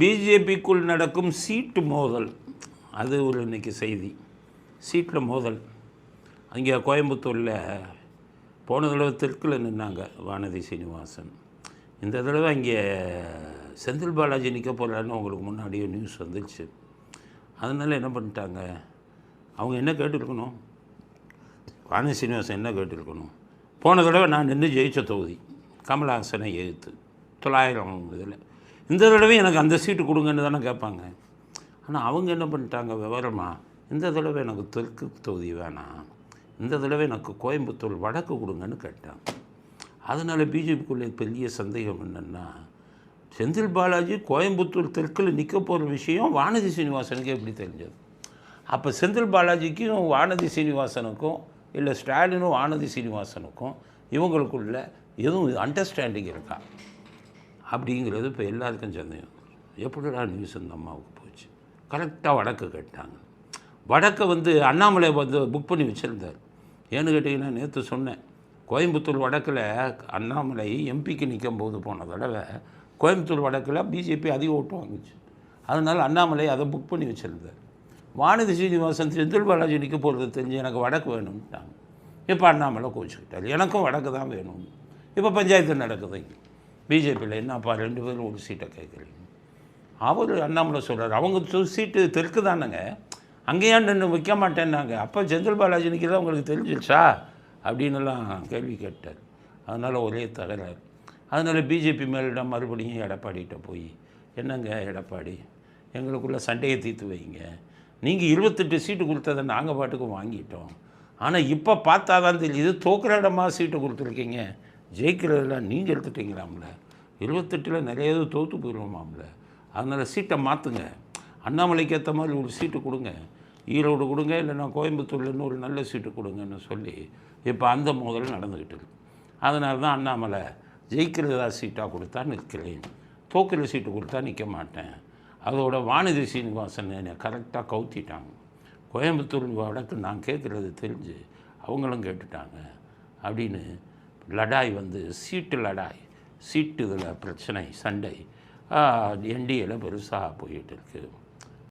பிஜேபிக்குள் நடக்கும் சீட்டு மோதல், அது ஒரு இன்னைக்கு செய்தி. சீட்டில் மோதல். அங்கே கோயம்புத்தூரில் போன தடவை தெற்கில் நின்னாங்க வானதி சீனிவாசன். இந்த தடவை இங்கே செந்தில் பாலாஜி நிற்க போகிறாருன்னு உங்களுக்கு முன்னாடியே நியூஸ் வந்துடுச்சு. அதனால் என்ன பண்ணிட்டாங்க, அவங்க என்ன கேட்டுருக்கணும், வானதி சீனிவாசன் என்ன கேட்டுருக்கணும், போன தடவை நான் நின்று ஜெயித்த தொகுதி கமலஹாசனை எதிர்த்து 900 இதில், இந்த தடவை எனக்கு அந்த சீட்டு கொடுங்கன்னு தானே கேட்பாங்க. ஆனால் அவங்க என்ன பண்ணிட்டாங்க விவரமாக, இந்த தடவை எனக்கு தெற்கு தொகுதி வேணாம், இந்த தடவை எனக்கு கோயம்புத்தூர் வடக்கு கொடுங்கன்னு கேட்டாங்க. அதனால் பிஜேபிக்குள்ளே பெரிய சந்தேகம் என்னென்னா, செந்தில் பாலாஜி கோயம்புத்தூர் தெற்கில் நிற்க போகிற விஷயம் வானதி சீனிவாசனுக்கு எப்படி தெரிஞ்சது? அப்போ செந்தில் பாலாஜிக்கும் வானதி சீனிவாசனுக்கும், இல்லை ஸ்டாலினும் வானதி சீனிவாசனுக்கும் இவங்களுக்குள்ள எதுவும் அண்டர்ஸ்டாண்டிங் இருக்கா அப்படிங்கிறது இப்போ எல்லாருக்கும் சந்தேகம். எப்படிடா நியூஸ் இந்த அம்மாவுக்கு போச்சு? கரெக்டாக வடக்கு கேட்டாங்க. வடக்கை அண்ணாமலை புக் பண்ணி வச்சுருந்தார். ஏன்னு கேட்டிங்கன்னா, நேற்று சொன்னேன், கோயம்புத்தூர் வடக்கில் அண்ணாமலை எம்பிக்கு நிற்கும் போது போன தடவை கோயம்புத்தூர் வடக்கில் பிஜேபி அதிக ஓட்டு வாங்குச்சு. அதனால் அண்ணாமலை அதை புக் பண்ணி வச்சுருந்தார். வானதி சீனிவாசன் செந்தில் பாலாஜி நிற்க போகிறது தெரிஞ்சு எனக்கு வடக்கு வேணும்ட்டாங்க. இப்போ அண்ணாமலை கோச்சிக்கிட்டார், எனக்கும் வடக்கு தான் வேணும். இப்போ பஞ்சாயத்து நடக்குது பிஜேபியில். என்னப்பா 2 பேரும் ஒரு சீட்டை கேட்குறீங்க? அவர் அண்ணாமலை சொல்கிறார், அவங்க சீட்டு தெற்கு தானேங்க, அங்கேயா நின்று வைக்க மாட்டேன்னாங்க. அப்போ செந்தில் பாலாஜி நிற்கிறதா உங்களுக்கு தெரிஞ்சிருச்சா அப்படின்னுலாம் கேள்வி கேட்டார். அதனால் ஒரே தகராறு. அதனால் பிஜேபி மேலிடம் மறுபடியும் எடப்பாடிகிட்ட போய், என்னங்க எடப்பாடி, எங்களுக்குள்ள சண்டையை தீர்த்து வைங்க, நீங்கள் 28 சீட்டு கொடுத்ததை நாங்கள் பாட்டுக்கு வாங்கிட்டோம், ஆனால் இப்போ பார்த்தா தான் தெரியுது தோக்குற இடமா சீட்டு கொடுத்துருக்கீங்க, ஜெயிக்கிறதெல்லாம் நீங்கள் எடுத்துட்டீங்களாம்ல, 28 நிறைய தோற்று போயிடுவோமாம்ல, அதனால் சீட்டை மாற்றுங்க, அண்ணாமலைக்கு ஏற்ற மாதிரி ஒரு சீட்டு கொடுங்க, ஈரோடு கொடுங்க, இல்லைன்னா கோயம்புத்தூர்லேருந்து ஒரு நல்ல சீட்டு கொடுங்கன்னு சொல்லி இப்போ அந்த மோதல் நடந்துக்கிட்டு இருக்கு. அதனால தான் அண்ணாமலை ஜெயிக்கிறதா சீட்டாக கொடுத்தா நிற்கிறேன், தோக்கிற சீட்டு கொடுத்தா நிற்க மாட்டேன். அதோட வானதி சீனிவாசன் என்னை கரெக்டாக கவுத்திட்டாங்க. கோயம்புத்தூர் வடக்கு நான் கேட்குறது தெரிஞ்சு அவங்களும் கேட்டுட்டாங்க அப்படின்னு லடாய் சீட்டு லடாய், சீட்டு இதில் பிரச்சனை, சண்டை என்டிஏல பெருசாக போயிட்டு இருக்குது.